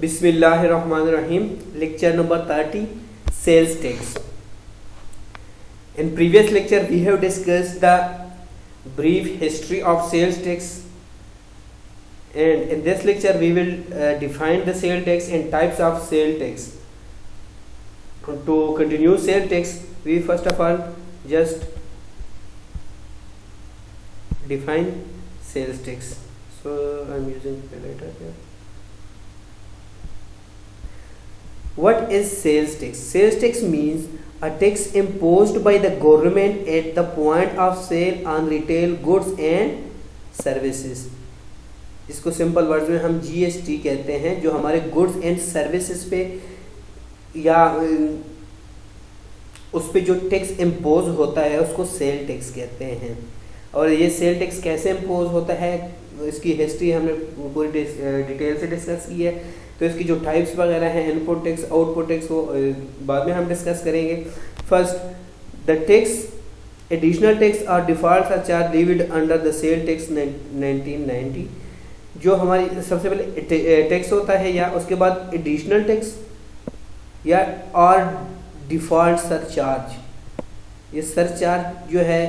Bismillahirrahmanirrahim. Lecture number 30, Sales Tax. In previous lecture, we have discussed the brief history of sales tax, and in this lecture, we will define the sales tax and types of sales tax. To continue sales tax, we first of all just define sales tax. So I am using highlighter here. What is sales tax? Sales tax means a tax imposed by the government at the point of sale on retail goods and services. इसको simple words में हम GST कहते हैं, जो हमारे goods and services पे या उस पे जो टैक्स इम्पोज होता है उसको सेल टैक्स कहते हैं। और ये सेल टैक्स कैसे इम्पोज होता है, इसकी हिस्ट्री हमने पूरी डिटेल से डिस्कस की है। तो इसकी जो टाइप्स वगैरह हैं, इनपुट टैक्स, आउटपुट टैक्स, वो बाद में हम डिस्कस करेंगे। First, the tax, additional tax और default are charge levied under the sale tax 1990। जो हमारी सबसे पहले टैक्स होता है या उसके बाद एडिशनल टैक्स या और डिफॉल्ट सरचार्ज। ये सरचार्ज जो है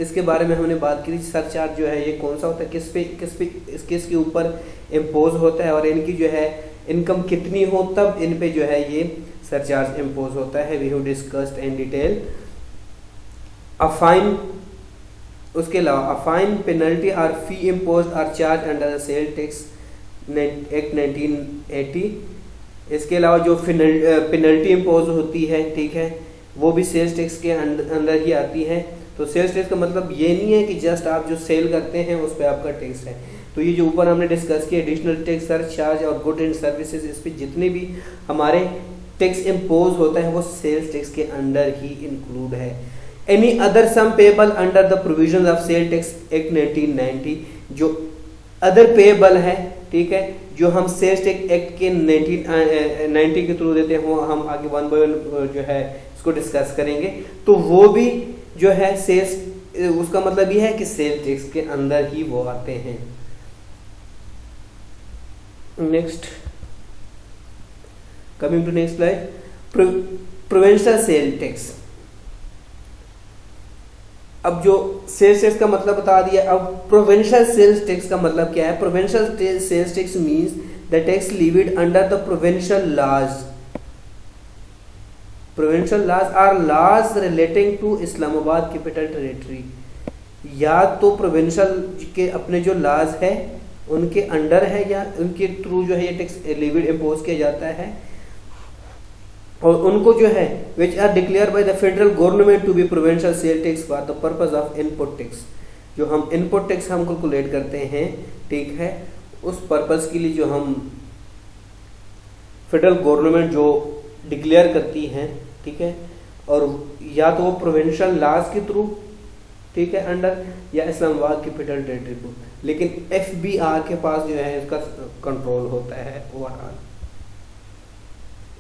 इसके बारे में हमने बात की। सरचार्ज जो है ये कौन सा होता है, किसके ऊपर इम्पोज होता है और इनकी जो है इनकम कितनी हो तब इन पे जो है ये सरचार्ज इम्पोज होता है। We have discussed in detail. A fine, उसके अलावा अ फाइन, पेनल्टी और fee impose are charge under the sale tax act 1980। इसके अलावा जो पेनल्टी इम्पोज होती है, ठीक है, वो भी सेल्स टैक्स के अंदर ही आती है। तो सेल्स टैक्स का मतलब ये नहीं है कि जस्ट आप जो सेल करते हैं उस पर आपका टैक्स है। तो ये जो ऊपर हमने डिस्कस किया, एडिशनल टैक्स, सरचार्ज और गुड एंड सर्विसेज, इस पे जितने भी हमारे टैक्स इम्पोज होता है वो सेल्स टैक्स के अंडर ही इंक्लूड है। Any other sum payable under the provision of sale tax act 1990, जो अदर पेबल है, ठीक है, जो हम सेल्स टैक्स एक्ट के 1990 के थ्रू देते हैं, वो हम आगे वन बाय वन जो है इसको डिस्कस करेंगे। तो वो भी जो है सेल्स, उसका मतलब ये है कि सेल्स टैक्स के अंदर ही वो आते हैं। Next, coming to next slide, provincial sale tax. अब जो सेल्स टैक्स का मतलब बता दिया, अब प्रोविंशियल सेल्स टैक्स का मतलब क्या है। Provincial sales tax means the tax levied under the provincial laws. Provincial laws are laws relating to Islamabad capital territory. या तो प्रोविंशियल के अपने जो लॉज है उनके अंडर है या उनके थ्रू जो है ये टैक्स लीविड इम्पोज किया जाता है, और उनको जो है which are declare by the federal government to be provincial sale tax for the purpose of input tax. जो हम इनपुट टैक्स हम कैलकुलेट करते हैं, ठीक है, उस पर्पज के लिए जो हम फेडरल गवर्नमेंट जो डिक्लेयर करती हैं, ठीक है, और या तो वो प्रोविंशियल लॉज के थ्रू, ठीक है, अंडर, या इस्लामाबाद कैपिटल टेरिटरी को। लेकिन FBR के पास जो है इसका कंट्रोल होता है ओवरऑल।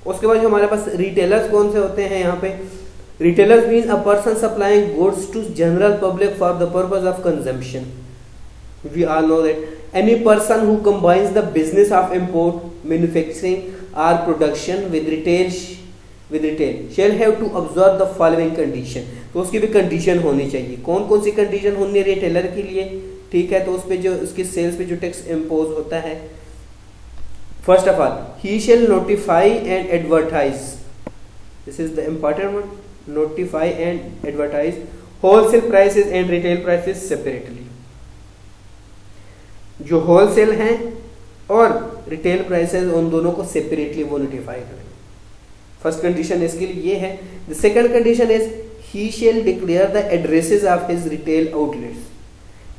उसके बाद जो हमारे पास रिटेलर्स कौन से होते हैं यहाँ पे, retailers mean a person supplying goods to general public for the purpose of consumption. We all know that any person who combines the business of import, manufacturing और production with retail shall have to observe the following condition. तो उसकी भी condition होनी चाहिए। कौन कौन सी condition होनी है रिटेलर के लिए, ठीक है। तो उस पे जो उसकी सेल्स पे जो टैक्स इम्पोज होता है, first of all he shall notify and advertise, this is the important one, notify and advertise wholesale prices and retail prices separately. जो होलसेल हैं और रिटेल प्राइसेस, उन दोनों को सेपरेटली वो नोटिफाई करें। फर्स्ट कंडीशन इसके लिए ये है। The second condition is he shall declare the addresses of his retail outlets.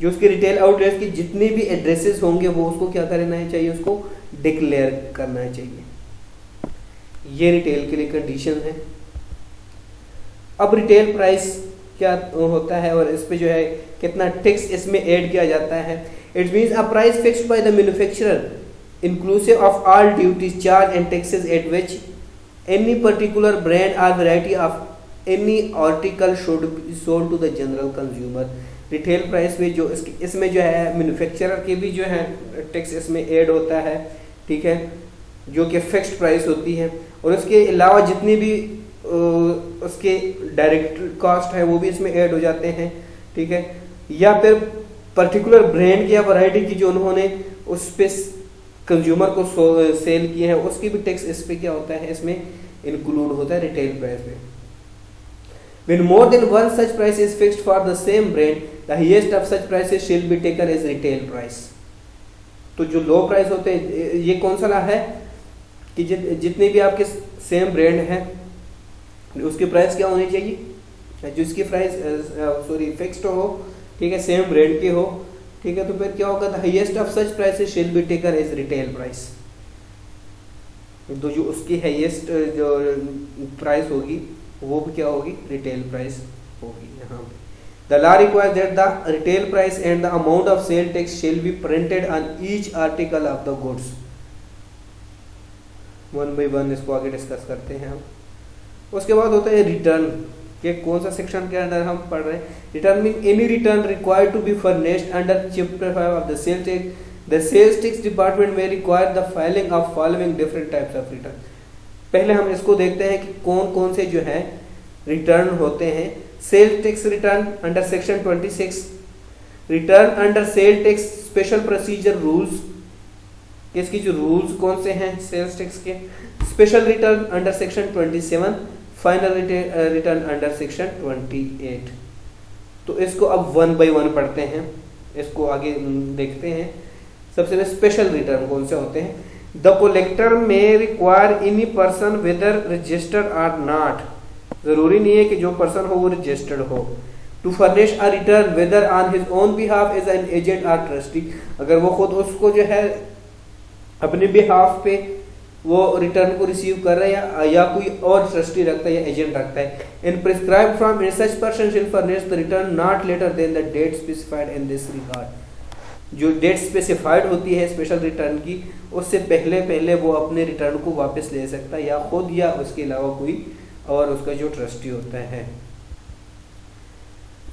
जो उसके रिटेल आउटलेट्स की जितने भी एड्रेसेस होंगे वो उसको क्या करना चाहिए, उसको डिक्लेयर करना चाहिए। ये रिटेल के लिए कंडीशन है। अब रिटेल प्राइस क्या होता है और इस पे जो है कितना टैक्स इसमें ऐड किया जाता है। It means a price fixed by the manufacturer inclusive of all duties, charge and taxes eight which any particular brand or variety of any article should be sold to the general consumer। Retail price में जो इसमें जो है manufacturer के भी जो है tax इसमें ऐड होता है, ठीक है। जो कि फिक्स्ड प्राइस होती है, और उसके अलावा जितनी भी उसके डायरेक्ट कॉस्ट है वो भी इसमें ऐड हो जाते हैं, ठीक है। या फिर पर्टिकुलर ब्रांड की या वैरायटी की जो उन्होंने उस पे कंज्यूमर को सेल किए हैं उसकी भी टैक्स इस पे क्या होता है, इसमें इंक्लूड होता है रिटेल प्राइस में। When more than one such price is fixed for the same brand, the highest of such prices shall be taken as retail price. तो जो लो प्राइस होते हैं, ये कौन सा ला है कि जितने भी आपके सेम ब्रांड है उसकी प्राइस क्या होनी चाहिए, जो इसकी प्राइस फिक्स्ड हो, ठीक है, सेम ब्रांड की हो, ठीक है। तो फिर क्या होगा, the highest of such prices shall be taken as retail price. तो जो उसकी हाईएस्ट जो प्राइस होगी वो भी क्या होगी, रिटेल प्राइस होगी। यहाँ पे the law requires that the retail price and the amount of sale tax shall be printed on each article of the goods. One by one इसको आगे डिस्कस करते हैं हम। उसके बाद होता है रिटर्न, के कौन सा सेक्शन के अंदर हम पढ़ रहे हैं। Return mean any return required to be furnished under chapter 5 of the sale tax. The sales tax department में require the filing of following different types of return. पहले हम इसको देखते हैं कि कौन कौन से जो है रिटर्न होते हैं। Sale tax return under section 26, return under sale tax special procedure rules, इसकी जो रूल्स कौन से हैं सेल्स टैक्स के। Special return under section 27, final return under section 28। तो इसको अब वन बाय वन पढ़ते हैं, इसको आगे देखते हैं। सबसे पहले स्पेशल रिटर्न कौन से होते हैं। The collector may require any person whether registered or not, जरूरी नहीं है कि जो पर्सन हो वो रजिस्टर्ड हो, to furnish a return whether on his own behalf as an agent or trustee, अगर वो खुद उसको जो है अपने बिहाफ पे वो रिटर्न को रिसीव कर रहा है या कोई और ट्रस्टी रखता है या एजेंट रखता है। In prescribe form in such person shall furnish the return not later than the date specified in this regard. जो डेट स्पेसिफाइड होती है स्पेशल रिटर्न की, उससे पहले वो अपने रिटर्न को वापस ले सकता है, या खुद या उसके अलावा कोई और उसका जो ट्रस्टी होता है।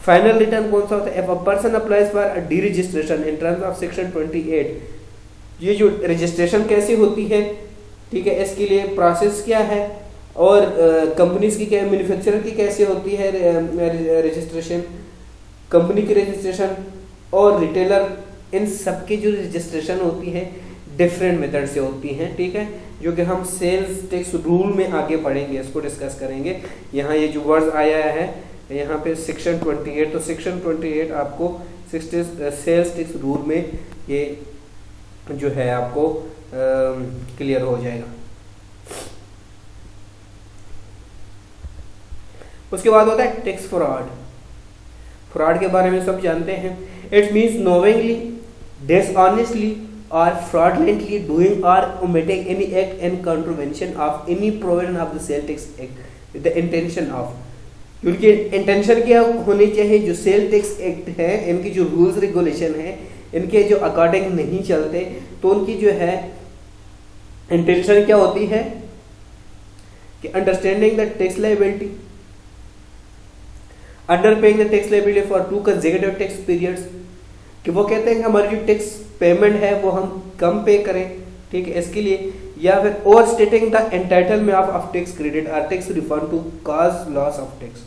फाइनल रिटर्न कौन सा होता है। If a person applies for a D registration in terms of section 28, ये जो रजिस्ट्रेशन कैसी होती है, ठीक है, इसके लिए प्रोसेस क्या है, और कंपनीज की क्या, मैन्युफैक्चरर की कैसे होती है रजिस्ट्रेशन, कंपनी की रजिस्ट्रेशन और रिटेलर, इन सब की जो रजिस्ट्रेशन होती है डिफरेंट मेथड से होती हैं, ठीक है, जो कि हम सेल्स टैक्स रूल में आगे पढ़ेंगे, इसको डिस्कस करेंगे। यहाँ ये जो वर्ड्स आया है यहाँ पे सेक्शन 28, तो सेक्शन 28 आपको सेल्स टैक्स रूल में ये जो है आपको क्लियर हो जाएगा। उसके बाद होता है टैक्स फ्रॉड। फ्रॉड के बारे में सब जानते हैं। It means knowingly, dishonestly or fraudulently doing or omitting any act in contravention of any provision of the sales tax act with the intention of, क्योंकि इंटेंशन क्या होनी चाहिए, जो सेल टैक्स एक्ट है इनकी जो रूल्स रेगुलेशन है इनके जो अकॉर्डिंग नहीं चलते, तो उनकी जो है इंटेंशन क्या होती है कि understanding the tax liability, under paying the tax liability for 2 consecutive tax periods, कि वो कहते हैं कि हमारी जो टैक्स पेमेंट है वो हम कम पे करें, ठीक है, इसके लिए, या फिर over stating the entitlement of tax credit और tax refund to cause loss of tax.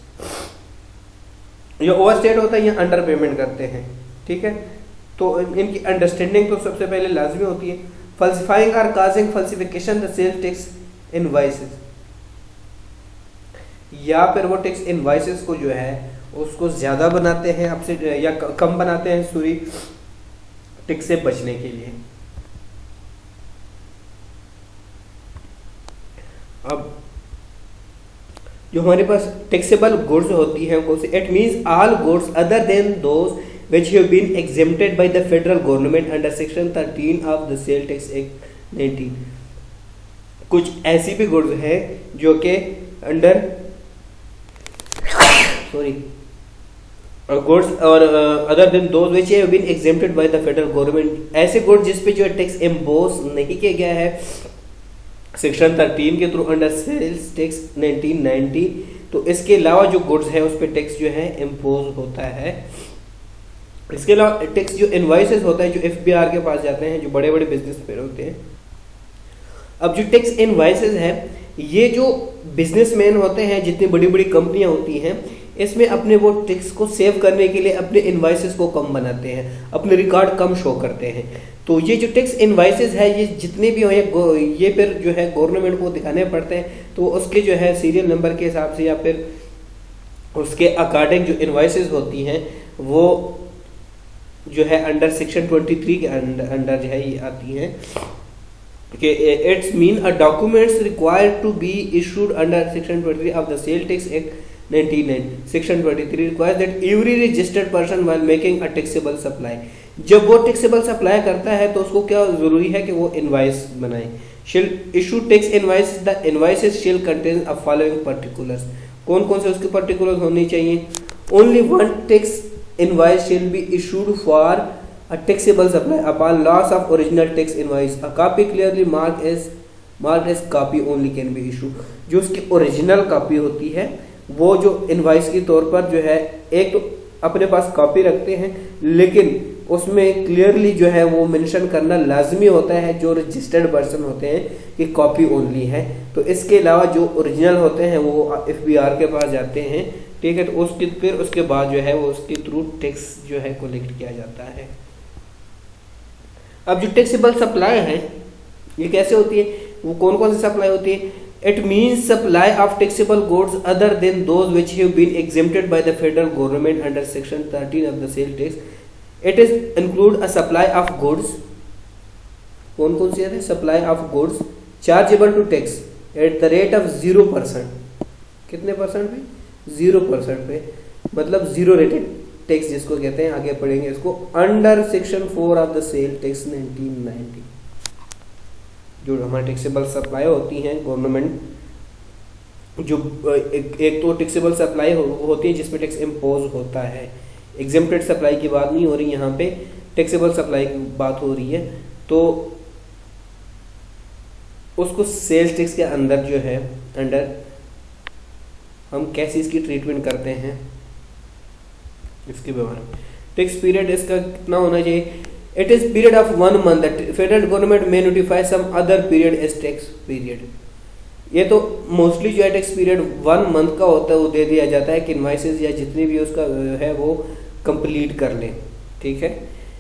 ये ओवर स्टेट होता है, ये अंडर पेमेंट करते हैं, ठीक है, तो इनकी अंडरस्टैंडिंग तो सबसे पहले लाजमी होती है। फल्सिफाइंग और causing falsification the sales tax invoices, या फिर वो टैक्स इनवॉइसेस को जो है उसको ज्यादा बनाते हैं आपसे या कम बनाते हैं सूरी टैक्स से बचने के लिए। अब जो हमारे पास टैक्सेबल गुड्स होती है कौन सी, it means all goods other than those which have been exempted by the federal government under section 13 of the sale tax act 19। कुछ ऐसी भी गुड्स है जो कि अंडर गुड्स और other than those which have been exempted by the federal government, ऐसे goods जिस पे जो टैक्स इम्पोज नहीं किया गया है सेक्शन 13 के थ्रू अंडर सेल्स टैक्स 1990, तो इसके अलावा जो गुड्स है उस पे टैक्स जो है इम्पोज होता है। इसके अलावा टैक्स जो इनवॉइसेस होता है जो एफबीआर के पास जाते हैं, जो बड़े बड़े बिजनेस पे होते हैं, अब जो टैक्स इनवॉइसेस है, ये जो बिजनेसमैन होते हैं, जितनी बड़ी बड़ी कंपनियां होती हैं, इसमें अपने वो टैक्स को सेव करने के लिए अपने इनवॉइसेस को कम बनाते हैं, अपने रिकॉर्ड कम शो करते हैं। तो ये जो टैक्स इनवॉइसेस है, ये जितने भी हो, ये फिर जो है गवर्नमेंट को दिखाने पड़ते हैं। तो उसके जो है सीरियल नंबर के हिसाब से या फिर उसके अकॉर्डिंग जो इनवॉइसेस होती हैं वो जो है अंडर सेक्शन 23 के अंडर जो है ये आती हैं कि it's mean a documents required to be issued under section 23 of the sale tax act 1999। Section 23 requires that every registered person while making a taxable supply, जब वो टैक्सेबल सप्लाई करता है तो उसको क्या जरूरी है कि वो इनवॉइस बनाए। शिल issue tax invoice, the invoices शिल कंटेन अ फॉलोइंग पर्टिकुलर्स, कौन कौन से उसके पर्टिकुलर्स होने चाहिए। ओनली वन टैक्स इनवॉइस शिल be issued for a taxable supply upon loss of original tax invoice, a copy clearly marked as copy only can be issued। जो उसकी original copy होती है वो जो इनवॉइस के तौर पर जो है एक तो अपने पास कॉपी रखते हैं, लेकिन उसमें क्लियरली जो है वो मेंशन करना लाजमी होता है जो रजिस्टर्ड पर्सन होते हैं कि कॉपी ओनली है। तो इसके अलावा जो ओरिजिनल होते हैं वो FBR के पास जाते हैं, ठीक है। तो उसके फिर उसके बाद जो है वो उसके थ्रू टैक्स जो है कलेक्ट किया जाता है। अब जो टैक्सेबल सप्लाई है ये कैसे होती है, वो कौन कौन सी सप्लाई होती है। It means supply of taxable goods other than those which have been exempted by the federal government under section 13 of the sale tax. It is include a supply of goods, कौन कौन सी है, supply of goods chargeable to tax at the rate of 0%, कितने percent पे, 0% पे, मतलब zero rated tax जिसको कहते हैं, आगे पढ़ेंगे इसको, under section 4 of the sale tax 1990। जो हमारे टैक्सेबल सप्लाई होती हैं गवर्नमेंट, जो एक तो टैक्सेबल सप्लाई होती है जिसमें टैक्स इम्पोज होता है, एग्जेम्प्टेड सप्लाई की बात नहीं हो रही यहाँ पे, टैक्सेबल सप्लाई की बात हो रही है। तो उसको सेल्स टैक्स के अंदर जो है अंडर हम कैसे इसकी ट्रीटमेंट करते हैं इसके बारे में। टैक्स पीरियड इसका कितना होना चाहिए। It is period of 1 month, federal government में notify some other period as tax period. ये तो मोस्टली जो है टैक्स पीरियड 1 मंथ का होता है, वो दे दिया जाता है कि इनवॉइसेस या जितनी भी उसका है वो कंप्लीट कर लें, ठीक है।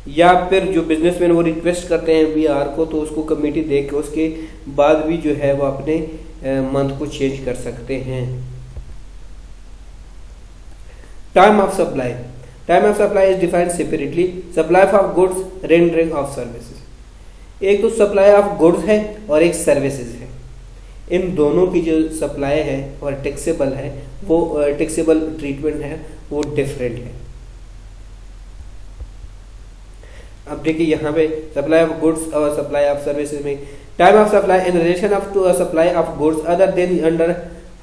या फिर जो बिजनेसमैन वो रिक्वेस्ट करते हैं BR को, तो उसको कमेटी दे के उसके बाद भी जो है वो अपने मंथ को चेंज कर सकते हैं। Time of supply, time of supply is defined separately, supply of goods, rendering of services. एक तो सप्लाई ऑफ गुड्स है और एक सर्विसेज है। इन दोनों की जो सप्लाई है और टैक्सेबल है, वो टैक्सेबल ट्रीटमेंट है वो डिफरेंट है। अब देखिए यहाँ पे सप्लाई ऑफ गुड्स और सप्लाई ऑफ सर्विसेज में, time of supply in relation of to supply of goods other than under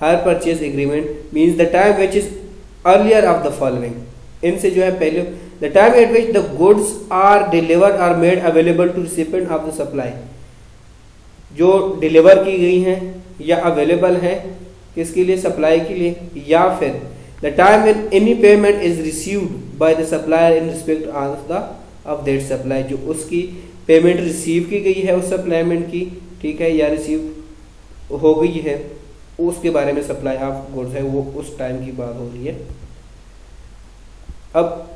hire purchase agreement means the time which is earlier of the following. इनसे जो है पहले the time at which the goods are delivered or made available to recipient of the supply, जो deliver की गई हैं या available है किसके लिए, सप्लाई के लिए, या फिर the time when any payment is received by the supplier in respect of that supply, जो उसकी पेमेंट रिसीव की गई है उस सप्लाईमेंट की, ठीक है, या रिसीव हो गई है, उसके बारे में सप्लाई ऑफ गुड्स है, वो उस टाइम की बात हो रही है। अब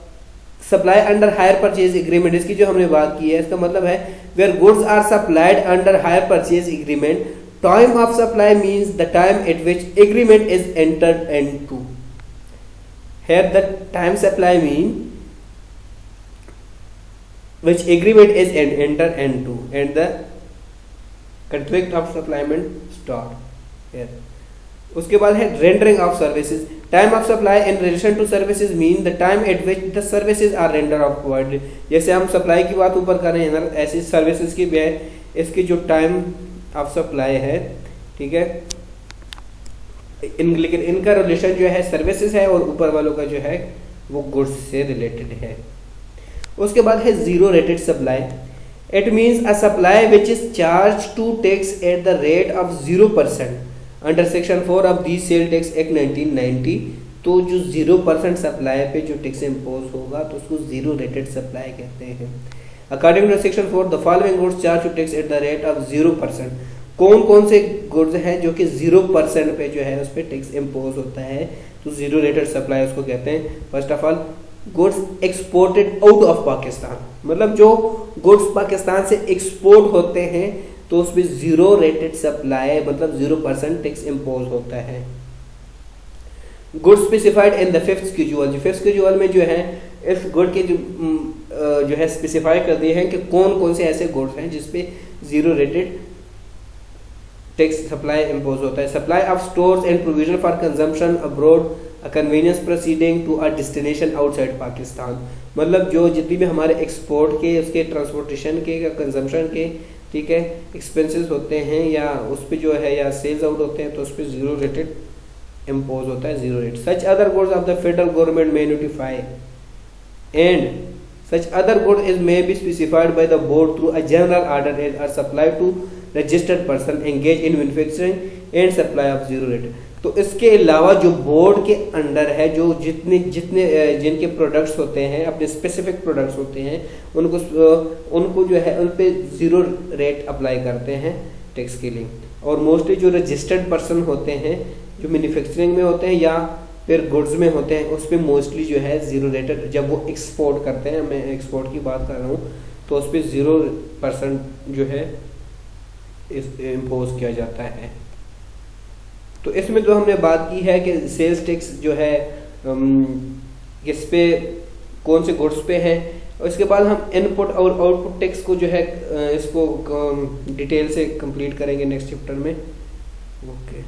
supply under hire purchase agreement, इसकी जो हमने बात की है, इसका मतलब है where goods are supplied under hire purchase agreement, time of supply means the time at which agreement is entered into. Here the time supply mean which agreement is entered into and the contract of supplyment start here। उसके बाद है rendering of services, time of supply in relation to services mean the time at which the services are rendered or provided। जैसे हम supply की बात ऊपर कर रहे हैं ना, ऐसी सर्विसेज की भी है, इसकी जो टाइम ऑफ सप्लाई है, ठीक है, लेकिन इनका रिलेशन जो है सर्विसेज है और ऊपर वालों का जो है वो गुड्स से रिलेटेड है। उसके बाद है zero rated supply, it means a supply which is charge to tax at the rate of 0% under section 4 of the sale tax act 1990। तो जो 0% सप्लाई पे जो टैक्स इम्पोज होगा तो उसको जीरो रेटेड सप्लाई कहते हैं। According to section 4 the following goods charge to tax at the rate of 0%, कौन कौन से गुड्स हैं जो कि 0% पे जो है उस पर टैक्स इम्पोज होता है, तो जीरो रेटेड सप्लाई उसको कहते हैं। First of all goods exported out of Pakistan, मतलब जो गुड्स पाकिस्तान से एक्सपोर्ट होते हैं तो उसमें जीरो रेटेड सप्लाई मतलब 0% टैक्स इम्पोज होता है। Good specified in the fifth schedule, fifth schedule में जो है इस गुड के जो है स्पेसिफाई कर दिए हैं कि कौन कौन से ऐसे गुड्स हैं जिसपे zero rated tax supply impose होता है। Supply of stores and provision for consumption abroad a conveyance proceeding to a destination outside Pakistan, मतलब जो जितनी भी हमारे एक्सपोर्ट के उसके ट्रांसपोर्टेशन के या कंजम्पशन के ठीक है एक्सपेंसेस होते हैं या उस पर जो है या सेल्स आउट होते हैं तो उस पर जीरो रेटेड इम्पोज होता है, zero rate. Such other goods of the federal government may notify and such other good is may be specified by the board through a general order and are supplied to registered person engaged in manufacturing and supply of zero rate। तो इसके अलावा जो board के under है जो जितने जिनके products होते हैं अपने स्पेसिफिक प्रोडक्ट्स होते हैं उनको जो है उन पे जीरो रेट अप्लाई करते हैं टैक्स के लिए। और मोस्टली जो रजिस्टर्ड पर्सन होते हैं जो मैन्युफैक्चरिंग में होते हैं या फिर गुड्स में होते हैं उस पर मोस्टली जो है जीरो रेटेड जब वो एक्सपोर्ट करते हैं, मैं एक्सपोर्ट की बात कर रहा हूँ, तो उस पर 0% जो है इम्पोज किया जाता है। तो इसमें जो हमने बात की है कि सेल्स टैक्स जो है इस पे कौन से गुड्स पे है, और इसके बाद हम इनपुट और आउटपुट टैक्स को जो है इसको डिटेल से कंप्लीट करेंगे नेक्स्ट चैप्टर में। ओके।